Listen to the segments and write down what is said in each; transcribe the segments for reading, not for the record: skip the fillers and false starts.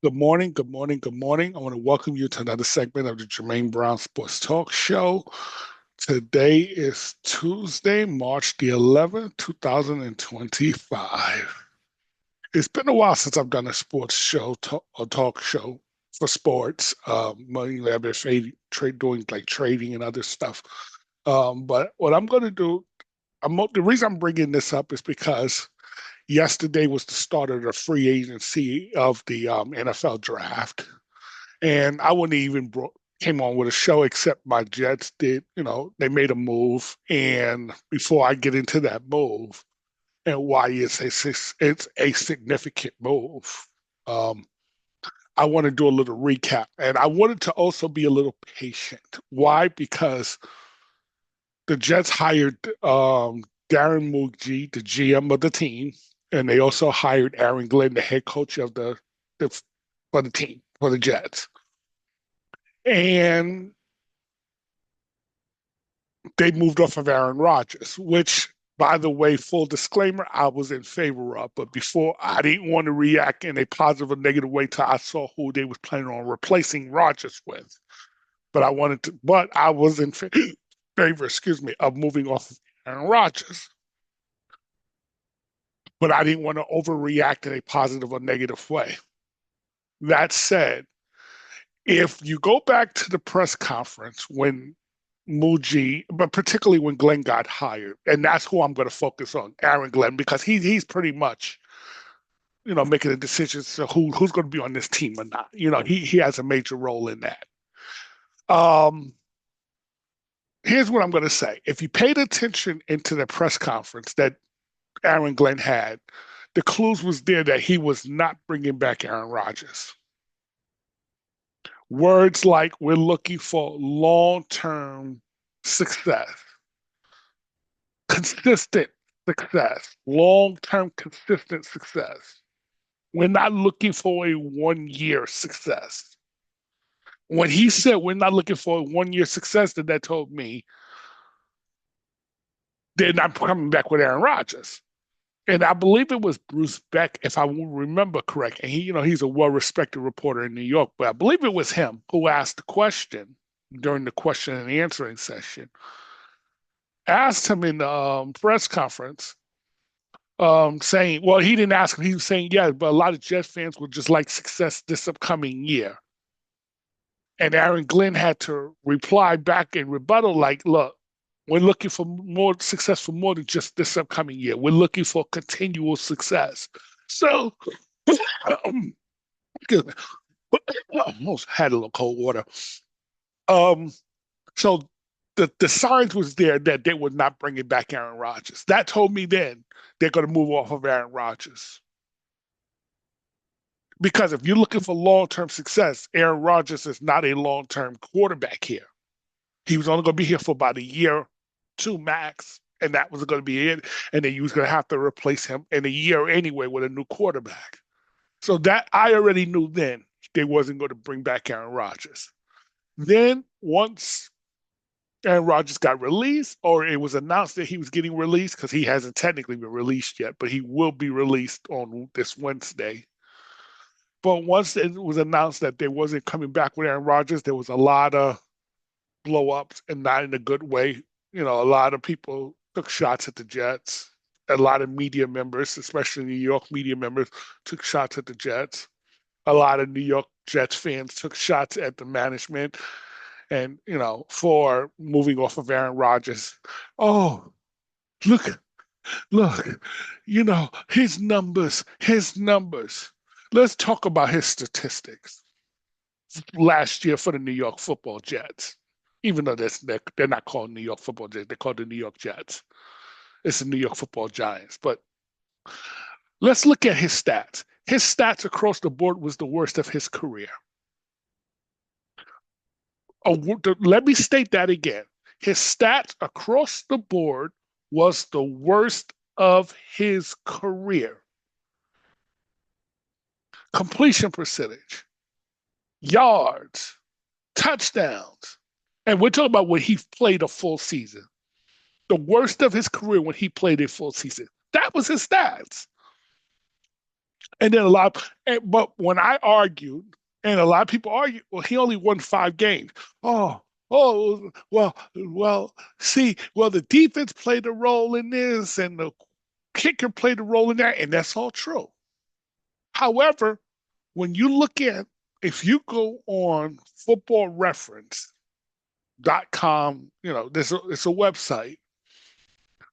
Good morning, good morning, good morning. I want to welcome you to another segment of the Jermaine Brown Sports Talk Show. Today is Tuesday, March the 11th, 2025. It's been a while since I've done a sports show, a talk show for sports. I've been doing like trading and other stuff. But what I'm going to do, the reason I'm bringing this up is because yesterday was the start of the free agency of the NFL draft, and I wouldn't even came on with a show except my Jets did. They made a move, and before I get into that move and why it's a significant move, um, I want to do a little recap, and I wanted to also be a little patient. Why? Because the Jets hired Darren Mooney, the GM of the team, and they also hired Aaron Glenn, the head coach of the for the team for the Jets. And they moved off of Aaron Rodgers, which, by the way, full disclaimer, I was in favor of. But before, I didn't want to react in a positive or negative way till I saw who they was planning on replacing Rodgers with. But I was in favor, of moving off of Aaron Rodgers. But I didn't want to overreact in a positive or negative way. That said, if you go back to the press conference when Muji, but particularly when Glenn got hired, and that's who I'm going to focus on, Aaron Glenn, because he's pretty much making the decisions to who's going to be on this team or not. He has a major role in that. Um, Here's what I'm going to say: if you paid attention into the press conference that Aaron Glenn had, the clues was there that he was not bringing back Aaron Rodgers. Words like we're looking for long-term success, consistent success, long-term consistent success. We're not looking for a one-year success. When he said we're not looking for a one-year success, then that told me they're not coming back with Aaron Rodgers. And I believe it was Bruce Beck, if I remember correct. And he's a well-respected reporter in New York, but I believe it was him who asked the question during the question and answering session. Asked him in the press conference, saying, well, he didn't ask him. He was saying, yeah, but a lot of Jets fans would just like success this upcoming year. And Aaron Glenn had to reply back in rebuttal, like, look, we're looking for more success for more than just this upcoming year. We're looking for continual success. So, excuse me, almost had a little cold water. Um, so the signs was there that they would not bring it back Aaron Rodgers. That told me then they're going to move off of Aaron Rodgers. Because if you're looking for long-term success, Aaron Rodgers is not a long-term quarterback here. He was only going to be here for about a year, two max, and that was going to be it. And then you was going to have to replace him in a year anyway with a new quarterback. So that I already knew then they wasn't going to bring back Aaron Rodgers. Then once Aaron Rodgers got released, or it was announced that he was getting released, because he hasn't technically been released yet, but he will be released on this Wednesday. But once it was announced that they wasn't coming back with Aaron Rodgers, there was a lot of blow ups, and not in a good way. A lot of people took shots at the Jets. A lot of media members, especially New York media members, took shots at the Jets. A lot of New York Jets fans took shots at the management and, for moving off of Aaron Rodgers. Oh, look, look, his numbers. Let's talk about his statistics last year for the New York Football Jets. Even though they're not called New York Football Jets, they're called the New York Jets. It's the New York Football Giants. But let's look at his stats. His stats across the board was the worst of his career. Let me state that again. His stats across the board was the worst of his career. Completion percentage, yards, touchdowns. And we're talking about when he played a full season. The worst of his career when he played a full season. That was his stats. And then but when I argued, and a lot of people argue, well, he only won 5 games. Oh, well, the defense played a role in this, and the kicker played a role in that, and that's all true. However, when you look at, if you go on footballreference.com, it's a website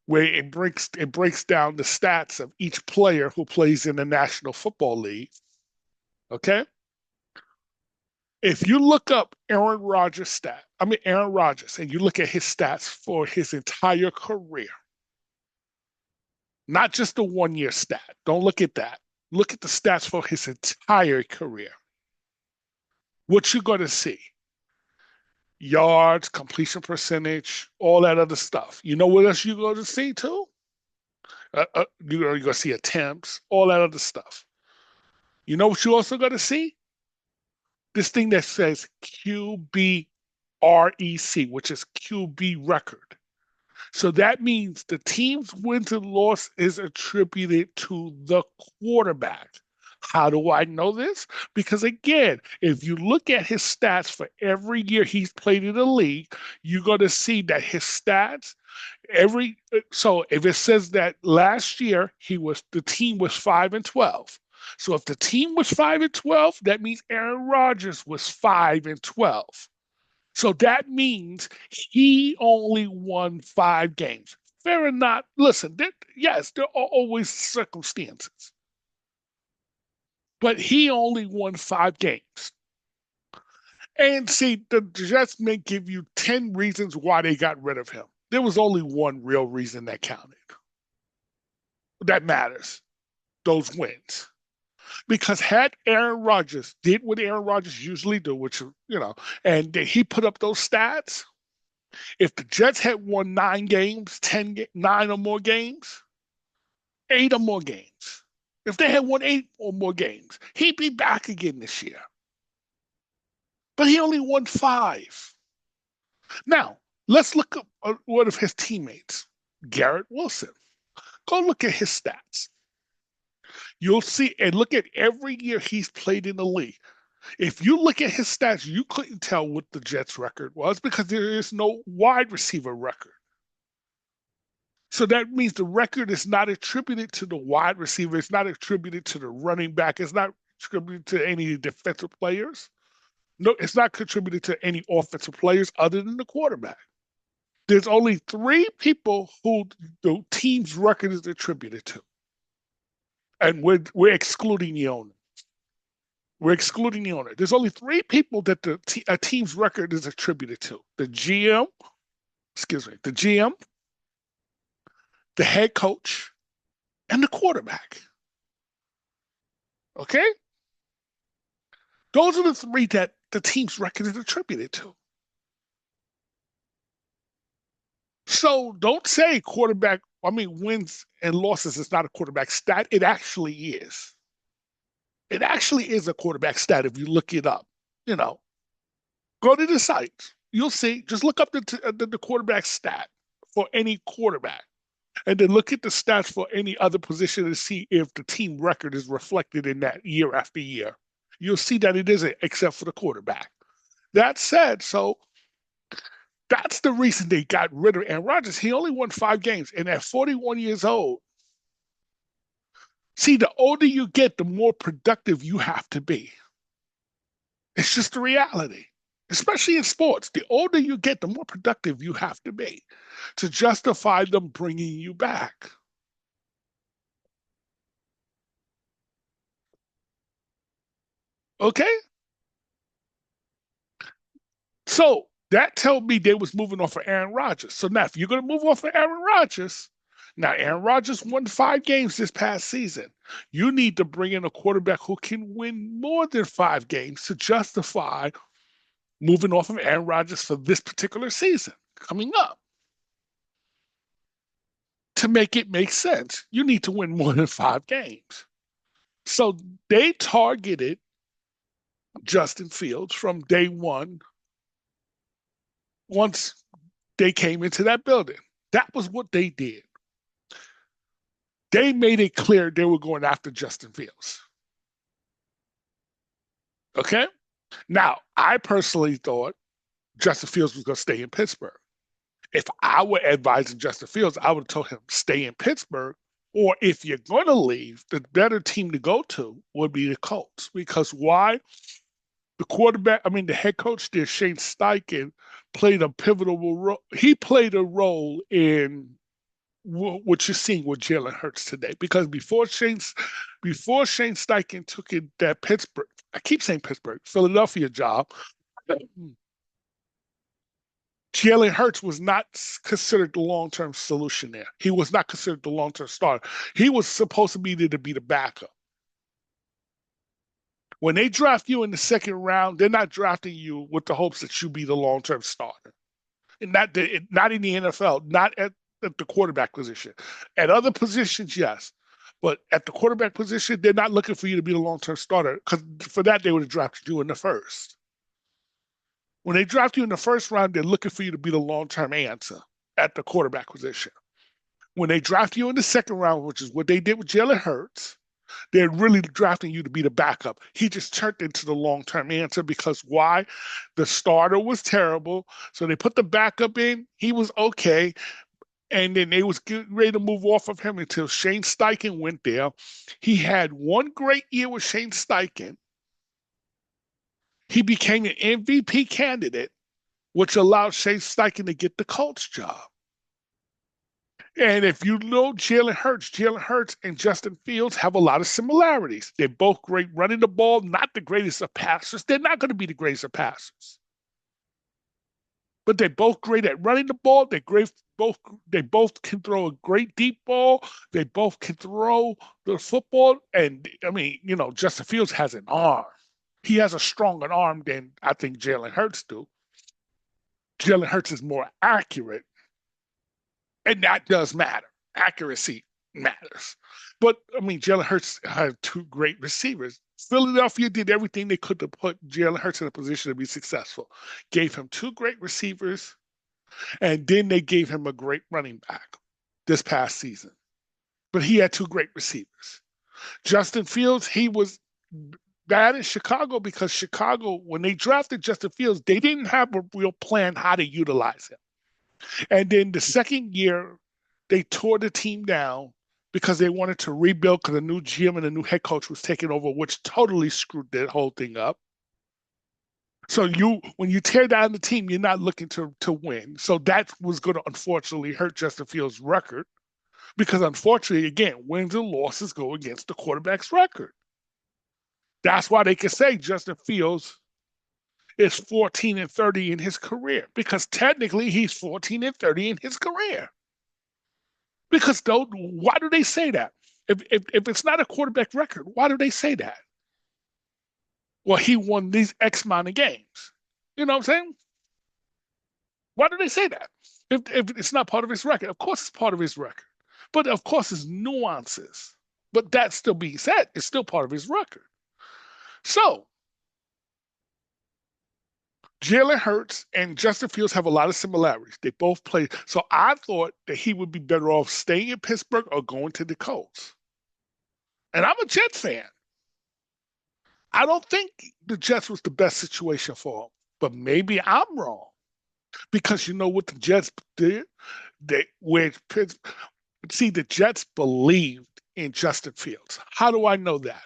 where it breaks down the stats of each player who plays in the National Football League. Okay? If you look up Aaron Rodgers, and you look at his stats for his entire career, not just the 1 year stat. Don't look at that. Look at the stats for his entire career. What you're going to see: yards, completion percentage, all that other stuff. You know what else you're going to see too? You're going to see attempts, all that other stuff. You know what you're also going to see? This thing that says QBREC, which is QB record. So that means the team's wins and loss is attributed to the quarterback. How do I know this? Because again, if you look at his stats for every year he's played in the league, you're going to see that his stats so if it says that last year the team was 5-12. So if the team was 5-12, that means Aaron Rodgers was 5-12. So that means he only won 5 games. Fair or not, listen, yes, there are always circumstances, but he only won 5 games. And see, the Jets may give you 10 reasons why they got rid of him. There was only one real reason that counted, that matters: those wins. Because had Aaron Rodgers did what Aaron Rodgers usually do, which, and he put up those stats, if the Jets had won 9 games, 9 or more games, 8 or more games, if they had won 8 or more games, he'd be back again this year. But he only won 5. Now, let's look up one of his teammates, Garrett Wilson. Go look at his stats. You'll see, and look at every year he's played in the league. If you look at his stats, you couldn't tell what the Jets' record was because there is no wide receiver record. So that means the record is not attributed to the wide receiver. It's not attributed to the running back. It's not attributed to any defensive players. No, it's not contributed to any offensive players other than the quarterback. There's only 3 people who the team's record is attributed to. And we're excluding the owner. We're excluding the owner. There's only 3 people that a team's record is attributed to: the GM, the head coach, and the quarterback. Okay? Those are the 3 that the team's record is attributed to. So don't say wins and losses is not a quarterback stat. It actually is. It actually is a quarterback stat if you look it up. Go to the site. You'll see. Just look up the quarterback stat for any quarterback, and then look at the stats for any other position to see if the team record is reflected in that year after year. You'll see that it isn't, except for the quarterback. That said, so that's the reason they got rid of Aaron Rodgers. He only won 5 games, and at 41 years old, see, the older you get, the more productive you have to be. It's just the reality, especially in sports. The older you get, the more productive you have to be to justify them bringing you back. Okay? So that told me they was moving off of Aaron Rodgers. So now if you're going to move off of Aaron Rodgers, now Aaron Rodgers won 5 games this past season. You need to bring in a quarterback who can win more than 5 games to justify moving off of Aaron Rodgers for this particular season coming up. To make it make sense, you need to win more than 5 games. So they targeted Justin Fields from day one once they came into that building. That was what they did. They made it clear they were going after Justin Fields. Okay. Now, I personally thought Justin Fields was going to stay in Pittsburgh. If I were advising Justin Fields, I would have told him stay in Pittsburgh. Or if you're going to leave, the better team to go to would be the Colts. Because why? The quarterback, I mean, the head coach there, Shane Steichen, played a pivotal role. He played a role in what you're seeing with Jalen Hurts today. Because before Shane Steichen took it that Pittsburgh, I keep saying Pittsburgh, Philadelphia job, Jalen Hurts was not considered the long term solution there. He was not considered the long term starter. He was supposed to be there to be the backup. When they draft you in the second round, they're not drafting you with the hopes that you be the long term starter. And not in the NFL, not at the quarterback position. At other positions, yes. But at the quarterback position, they're not looking for you to be the long term starter because for that, they would have drafted you in the first. When they draft you in the first round, they're looking for you to be the long term answer at the quarterback position. When they draft you in the second round, which is what they did with Jalen Hurts, they're really drafting you to be the backup. He just turned into the long term answer because why? The starter was terrible. So they put the backup in. He was okay. And then they was getting ready to move off of him until Shane Steichen went there. He had one great year with Shane Steichen. He became an MVP candidate, which allowed Shane Steichen to get the Colts job. And if you know Jalen Hurts and Justin Fields have a lot of similarities. They're both great running the ball, not the greatest of passers. They're not going to be the greatest of passers. But they're both great at running the ball. They both can throw a great deep ball. They both can throw the football. And I mean, Justin Fields has an arm. He has a stronger arm than I think Jalen Hurts do. Jalen Hurts is more accurate, and that does matter. Accuracy matters. But I mean, Jalen Hurts had two great receivers. Philadelphia did everything they could to put Jalen Hurts in a position to be successful. Gave him two great receivers, and then they gave him a great running back this past season. But he had two great receivers. Justin Fields, he was bad in Chicago because Chicago, when they drafted Justin Fields, they didn't have a real plan how to utilize him. And then the second year, they tore the team down because they wanted to rebuild because a new GM and a new head coach was taking over, which totally screwed that whole thing up. So when you tear down the team, you're not looking to win. So that was going to unfortunately hurt Justin Fields' record because unfortunately, again, wins and losses go against the quarterback's record. That's why they can say Justin Fields is 14-30 in his career because technically he's 14-30 in his career. Because why do they say that? If it's not a quarterback record, why do they say that? Well, he won these X amount of games. You know what I'm saying? Why do they say that? If it's not part of his record, of course it's part of his record. But of course it's nuances. But that still being said, it's still part of his record. So Jalen Hurts and Justin Fields have a lot of similarities. They both play. So I thought that he would be better off staying in Pittsburgh or going to the Colts. And I'm a Jets fan. I don't think the Jets was the best situation for him, but maybe I'm wrong because you know what the Jets did? The Jets believed in Justin Fields. How do I know that?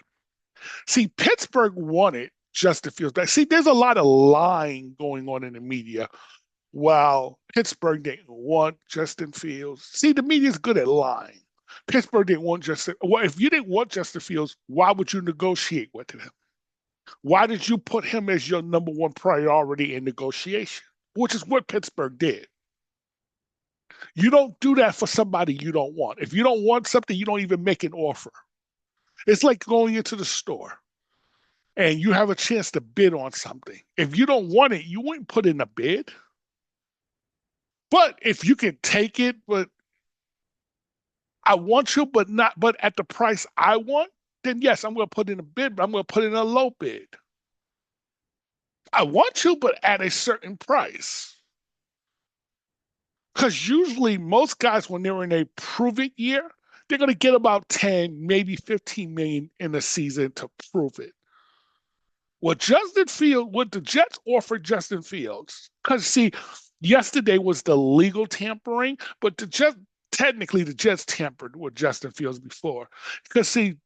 See, Pittsburgh wanted Justin Fields back. See, there's a lot of lying going on in the media. While Pittsburgh didn't want Justin Fields. See, the media is good at lying. Pittsburgh didn't want Justin. Well, if you didn't want Justin Fields, why would you negotiate with him? Why did you put him as your number one priority in negotiation? Which is what Pittsburgh did. You don't do that for somebody you don't want. If you don't want something, you don't even make an offer. It's like going into the store and you have a chance to bid on something. If you don't want it, you wouldn't put in a bid. But if you can take it, but I want you, but at the price I want, then yes, I'm going to put in a bid, but I'm going to put in a low bid. I want you, but at a certain price. Because usually most guys, when they're in a prove it year, they're going to get about 10, maybe 15 million in a season to prove it. What the Jets offered Justin Fields, because see, yesterday was the legal tampering, but technically the Jets tampered with Justin Fields before. Because see,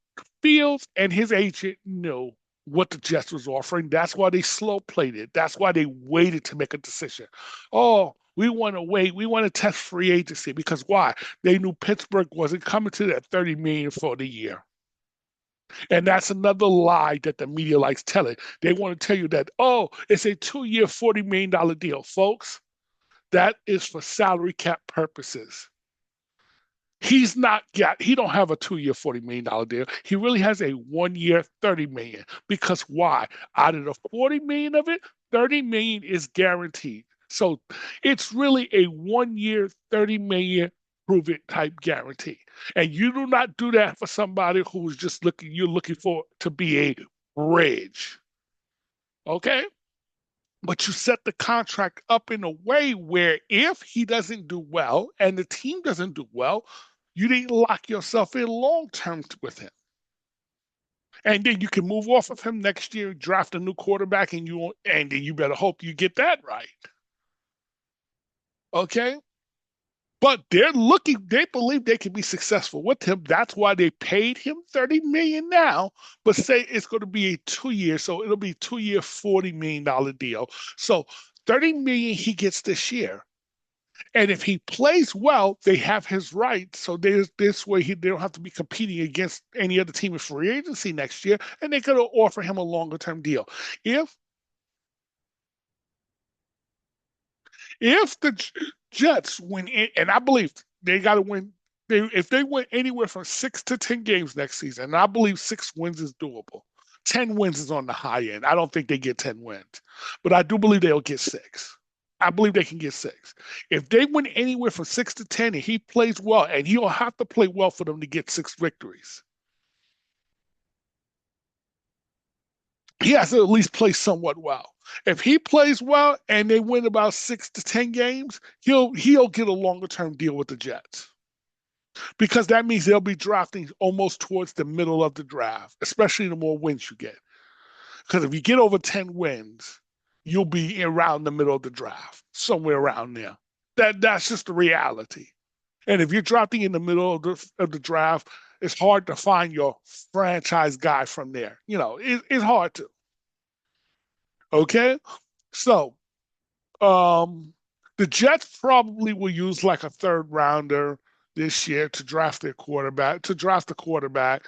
Fields and his agent knew what the Jets was offering. That's why they slow played it. That's why they waited to make a decision. Oh, we want to wait. We want to test free agency because why? They knew Pittsburgh wasn't coming to that 30 million for the year. And that's another lie that the media likes telling. They want to tell you that, oh, it's a 2 year, $40 million deal. Folks, that is for salary cap purposes. He don't have a 2 year, $40 million deal. He really has a 1 year, 30 million. Because why? Out of the 40 million of it, 30 million is guaranteed. So it's really a 1 year, 30 million prove it type guarantee. And you do not do that for somebody who's just you're looking for to be a bridge. Okay? But you set the contract up in a way where if he doesn't do well and the team doesn't do well, you didn't lock yourself in long term with him. And then you can move off of him next year, draft a new quarterback, and then you better hope you get that right. Okay? But they believe they can be successful with him. That's why they paid him 30 million now, but say it's going to be a 2 year, so it'll be 2 year, $40 million deal. So 30 million he gets this year. And if he plays well, they have his rights. So there's this way they don't have to be competing against any other team in free agency next year, and they could offer him a longer term deal. If If the Jets win, and I believe they got to win, if they win anywhere from 6 to 10 games next season, and I believe 6 wins is doable. 10 wins is on the high end. I don't think they get 10 wins, but I do believe they'll get six. I believe they can get six. If they win anywhere from 6 to 10, and he plays well, and he'll have to play well for them to get 6 victories. He has to at least play somewhat well. If he plays well and they win about 6 to 10 games, he'll get a longer term deal with the Jets because that means they'll be drafting almost towards the middle of the draft, especially the more wins you get. Because if you get over 10 wins, you'll be around the middle of the draft, somewhere around there. That's just the reality. And if you're drafting in the middle of the draft, it's hard to find your franchise guy from there. It's hard to. Okay, so um, the Jets probably will use like a third rounder this year to draft their quarterback, to draft the quarterback,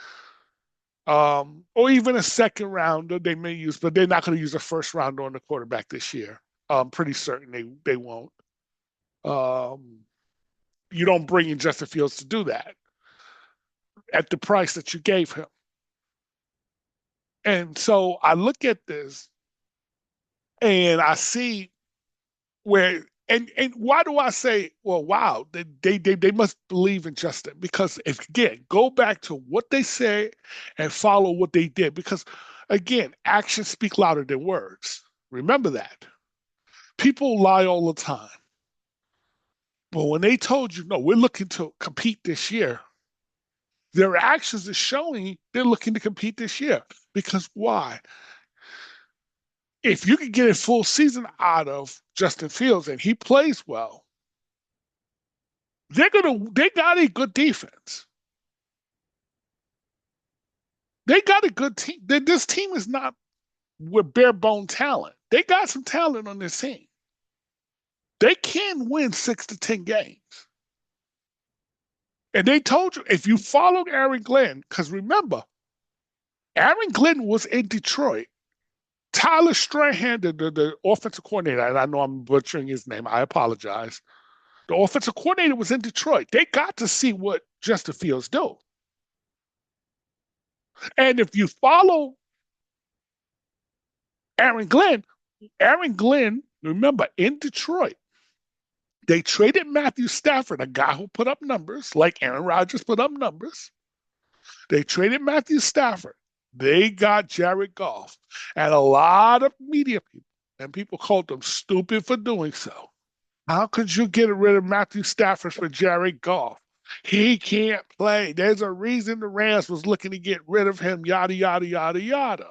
or even a second rounder they may use, but they're not going to use a first rounder on the quarterback this year. I'm pretty certain they won't. Um, you don't bring in Justin Fields to do that at the price that you gave him. And so I look at this and I see where and why do I say, well, wow, they must believe in Justin because if again, go back to what they said and follow what they did because again, actions speak louder than words. Remember that. People lie all the time. But when they told you, no, we're looking to compete this year, their actions are showing they're looking to compete this year. Because why? If you can get a full season out of Justin Fields and he plays well, they got a good defense. They got a good team. This team is not with bare bone talent. They got some talent on this team. They can win 6 to 10 games. And they told you if you followed Aaron Glenn, because remember, Aaron Glenn was in Detroit. Tyler Strahan, the offensive coordinator, and I know I'm butchering his name. I apologize. The offensive coordinator was in Detroit. They got to see what Justin Fields do. And if you follow Aaron Glenn, remember in Detroit, they traded Matthew Stafford, a guy who put up numbers, like Aaron Rodgers put up numbers. They traded Matthew Stafford. They got Jared Goff. And a lot of media people and people called them stupid for doing so. How could you get rid of Matthew Stafford for Jared Goff? He can't play. There's a reason the Rams was looking to get rid of him, yada, yada, yada, yada.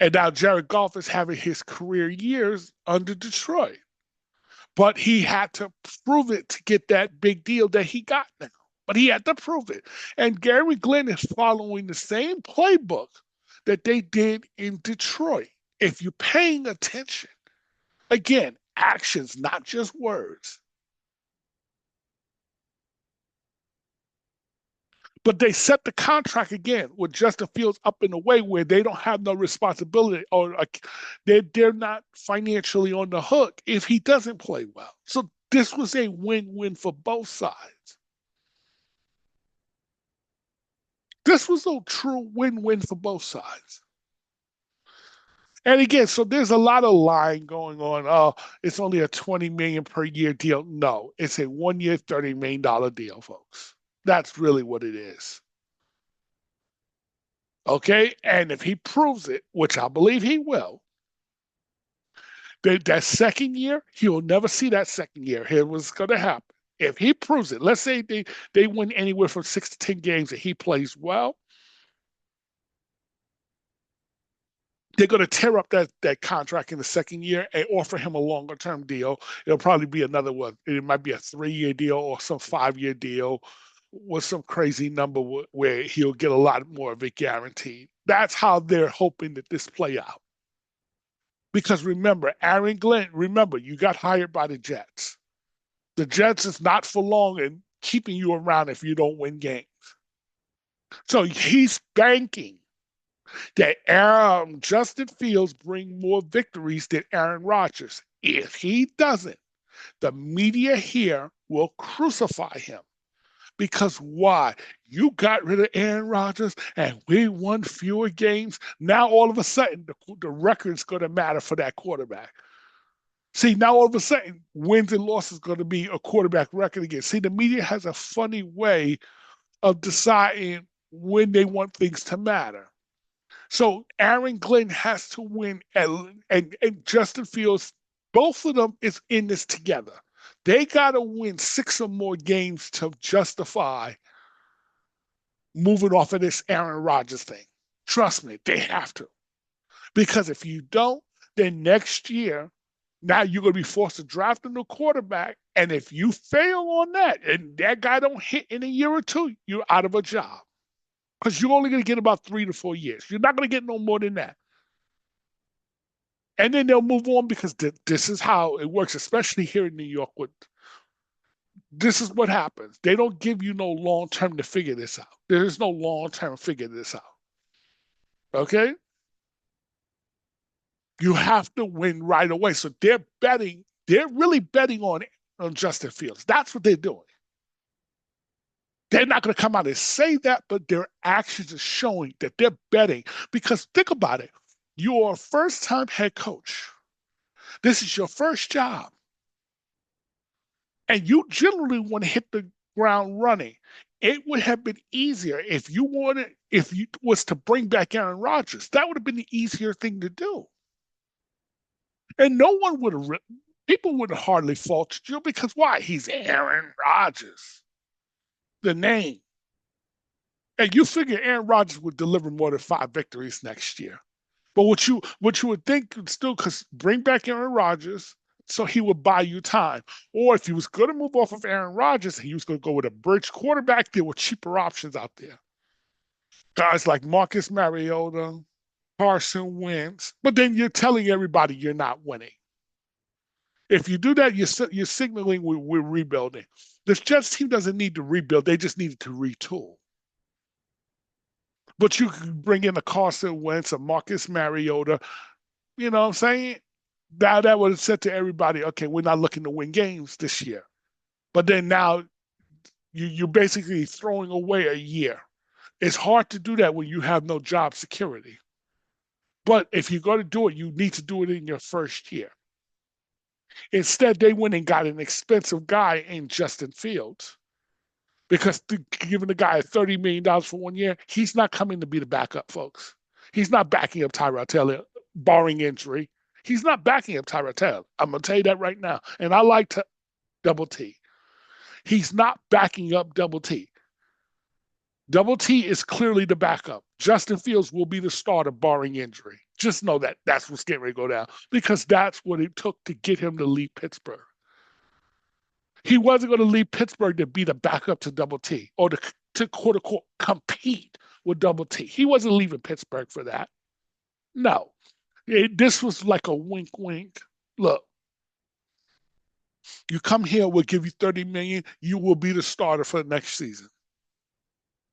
And now Jared Goff is having his career years under Detroit. But he had to prove it to get that big deal that he got now. But he had to prove it. And Gary Glenn is following the same playbook that they did in Detroit. If you're paying attention, again, actions, not just words. But they set the contract again with Justin Fields up in a way where they don't have no responsibility or they're not financially on the hook if he doesn't play well. So this was a win-win for both sides. This was a true win-win for both sides. And again, so there's a lot of lying going on. Oh, it's only a 20 million per year deal. No, it's a 1 year, $30 million deal, folks. That's really what it is. Okay. And if he proves it, which I believe he will, that second year, he'll never see that second year. Here's what's going to happen. If he proves it, let's say they win anywhere from 6 to 10 games and he plays well, they're going to tear up that contract in the second year and offer him a longer term deal. It'll probably be another one. It might be a 3 year deal or some 5 year deal with some crazy number where he'll get a lot more of it guaranteed. That's how they're hoping that this play out. Because remember, Aaron Glenn, remember, you got hired by the Jets. The Jets is not for long and keeping you around if you don't win games. So he's banking that Justin Fields bring more victories than Aaron Rodgers. If he doesn't, the media here will crucify him. Because why? You got rid of Aaron Rodgers and we won fewer games. Now all of a sudden, the record's going to matter for that quarterback. See, now all of a sudden, wins and losses going to be a quarterback record again. See, the media has a funny way of deciding when they want things to matter. So Aaron Glenn has to win, and Justin Fields, both of them is in this together. They got to win 6 or more games to justify moving off of this Aaron Rodgers thing. Trust me, they have to. Because if you don't, then next year, now you're going to be forced to draft a new quarterback. And if you fail on that and that guy don't hit in a year or two, you're out of a job. Because you're only going to get about 3 to 4 years. You're not going to get no more than that. And then they'll move on because this is how it works, especially here in New York. This is what happens. They don't give you no long term to figure this out. There is no long term to figure this out. Okay? You have to win right away. So they're really betting on Justin Fields. That's what they're doing. They're not going to come out and say that, but their actions are showing that they're betting. Because think about it. You're a first-time head coach. This is your first job. And you generally want to hit the ground running. It would have been easier if you was to bring back Aaron Rodgers. That would have been the easier thing to do. And no one would have, people would have hardly faulted you because why? He's Aaron Rodgers, the name. And you figure Aaron Rodgers would deliver more than 5 victories next year. But what you would think still, because bring back Aaron Rodgers, so he would buy you time. Or if he was going to move off of Aaron Rodgers, he was going to go with a bridge quarterback. There were cheaper options out there. Guys like Marcus Mariota, Carson Wentz. But then you're telling everybody you're not winning. If you do that, you're signaling we're rebuilding. This Jets team doesn't need to rebuild. They just needed to retool. But you can bring in a Carson Wentz, a Marcus Mariota. You know what I'm saying? That would have said to everybody, okay, we're not looking to win games this year. But then now you're basically throwing away a year. It's hard to do that when you have no job security. But if you're going to do it, you need to do it in your first year. Instead, they went and got an expensive guy in Justin Fields. Because giving the guy $30 million for 1 year, he's not coming to be the backup, folks. He's not backing up Tyrod Taylor, barring injury. He's not backing up Tyrod Taylor. I'm going to tell you that right now. And I like to Double T. He's not backing up Double T. Double T is clearly the backup. Justin Fields will be the starter, barring injury. Just know that that's what's getting ready to go down because that's what it took to get him to leave Pittsburgh. He wasn't going to leave Pittsburgh to be the backup to Double T or to quote unquote compete with Double T. He wasn't leaving Pittsburgh for that. No, this was like a wink, wink. Look, you come here, we'll give you 30 million. You will be the starter for the next season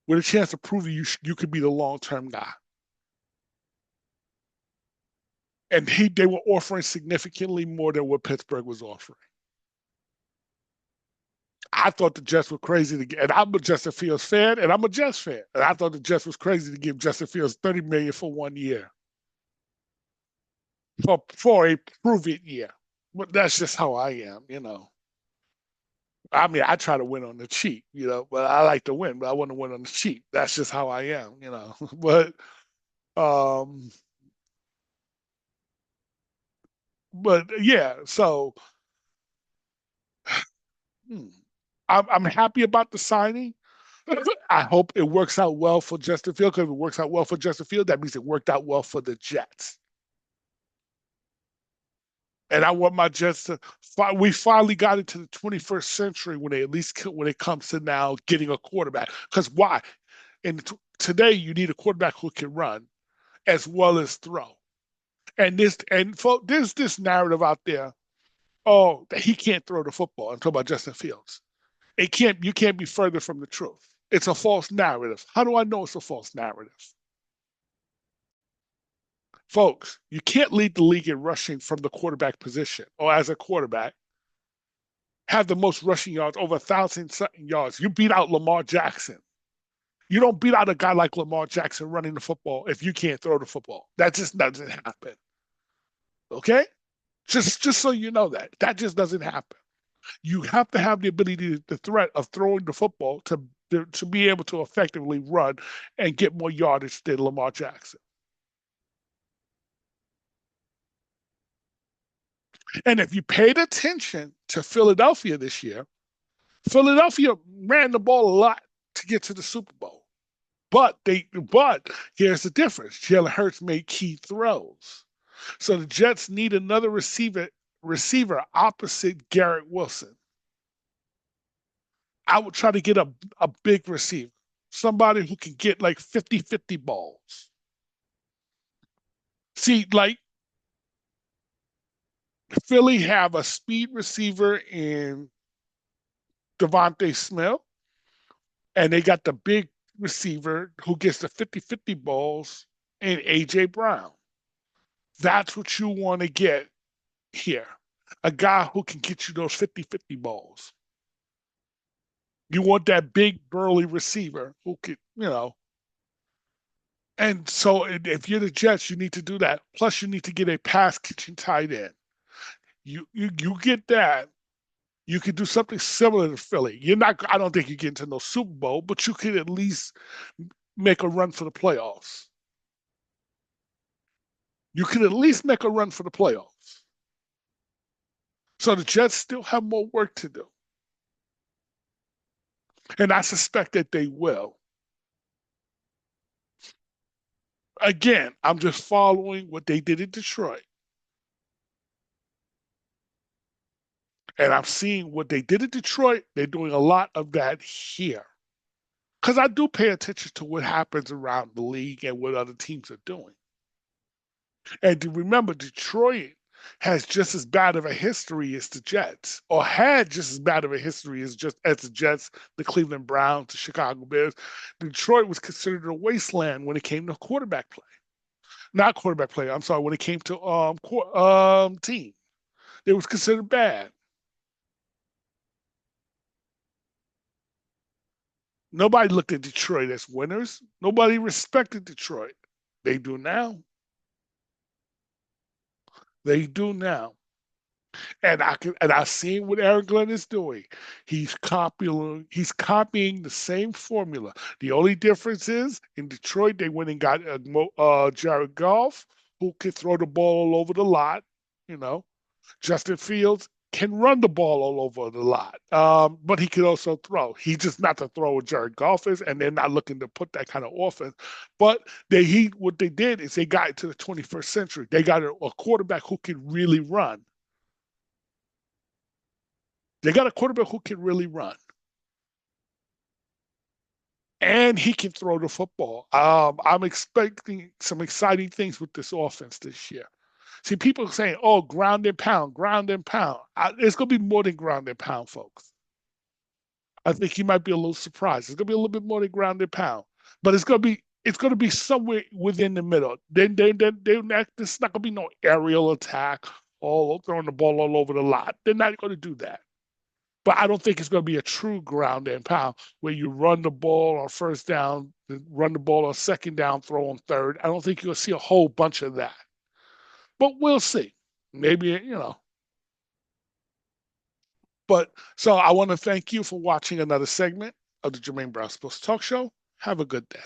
with a chance to prove you could be the long term guy. And they were offering significantly more than what Pittsburgh was offering. I thought the Jets were crazy to get, and I'm a Justin Fields fan, and I'm a Jets fan, and I thought the Jets was crazy to give Justin Fields 30 million for 1 year for a prove it year. But that's just how I am. I mean, I try to win on the cheap, but I like to win, but I want to win on the cheap. That's just how I am. Um, but yeah, so hmm, I'm happy about the signing. I hope it works out well for Justin Field because if it works out well for Justin Field, that means it worked out well for the Jets. And I want my Jets to. We finally got into the 21st century when they at least when it comes to now getting a quarterback. Because why? Today you need a quarterback who can run as well as throw. There's this narrative out there. Oh, that he can't throw the football. I'm talking about Justin Fields. You can't be further from the truth. It's a false narrative. How do I know it's a false narrative? Folks, you can't lead the league in rushing from the quarterback position or as a quarterback, have the most rushing yards, over 1,000 something yards. You beat out Lamar Jackson. You don't beat out a guy like Lamar Jackson running the football if you can't throw the football. That just doesn't happen. Okay? Just so you know that just doesn't happen. You have to have the ability, the threat of throwing the football to be able to effectively run and get more yardage than Lamar Jackson. And if you paid attention to Philadelphia this year, Philadelphia ran the ball a lot to get to the Super Bowl. But here's the difference. Jalen Hurts made key throws. So the Jets need another receiver opposite Garrett Wilson. I would try to get a big receiver, somebody who can get like 50-50 balls. See, like Philly have a speed receiver in Devontae Smith, and they got the big receiver who gets the 50-50 balls in A.J. Brown. That's what you want to get here. A guy who can get you those 50-50 balls. You want that big burly receiver who could. And so if you're the Jets, you need to do that. Plus, you need to get a pass catching tight end. You get that. You could do something similar to Philly. You're not. I don't think you get into no Super Bowl, but you could at least make a run for the playoffs. You could at least make a run for the playoffs. So the Jets still have more work to do. And I suspect that they will. Again, I'm just following what they did in Detroit. And I'm seeing what they did in Detroit. They're doing a lot of that here. Because I do pay attention to what happens around the league and what other teams are doing. And to remember, Detroit has just as bad of a history as the Jets, or had just as bad of a history as the Jets, the Cleveland Browns, the Chicago Bears. Detroit was considered a wasteland when it came to quarterback play. Not quarterback play. I'm sorry. When it came to team, it was considered bad. Nobody looked at Detroit as winners. Nobody respected Detroit. They do now. They do now. And I've seen what Aaron Glenn is doing. He's copying the same formula. The only difference is in Detroit they went and got Jared Goff, who can throw the ball all over the lot. You know, Justin Fields can run the ball all over the lot, but he can also throw. He's just not the thrower Jared Goff is, and they're not looking to put that kind of offense. But what they did is they got into the 21st century. They got a quarterback who can really run. They got a quarterback who can really run, and he can throw the football. I'm expecting some exciting things with this offense this year. See, people are saying, "Oh, ground and pound, ground and pound." It's going to be more than ground and pound, folks. I think you might be a little surprised. It's going to be a little bit more than ground and pound, but it's going to be somewhere within the middle. This is not going to be no aerial attack, all throwing the ball all over the lot. They're not going to do that. But I don't think it's going to be a true ground and pound where you run the ball on first down, run the ball on second down, throw on third. I don't think you'll see a whole bunch of that. But we'll see. Maybe, But so I want to thank you for watching another segment of the Jermaine Brown Sports Talk Show. Have a good day.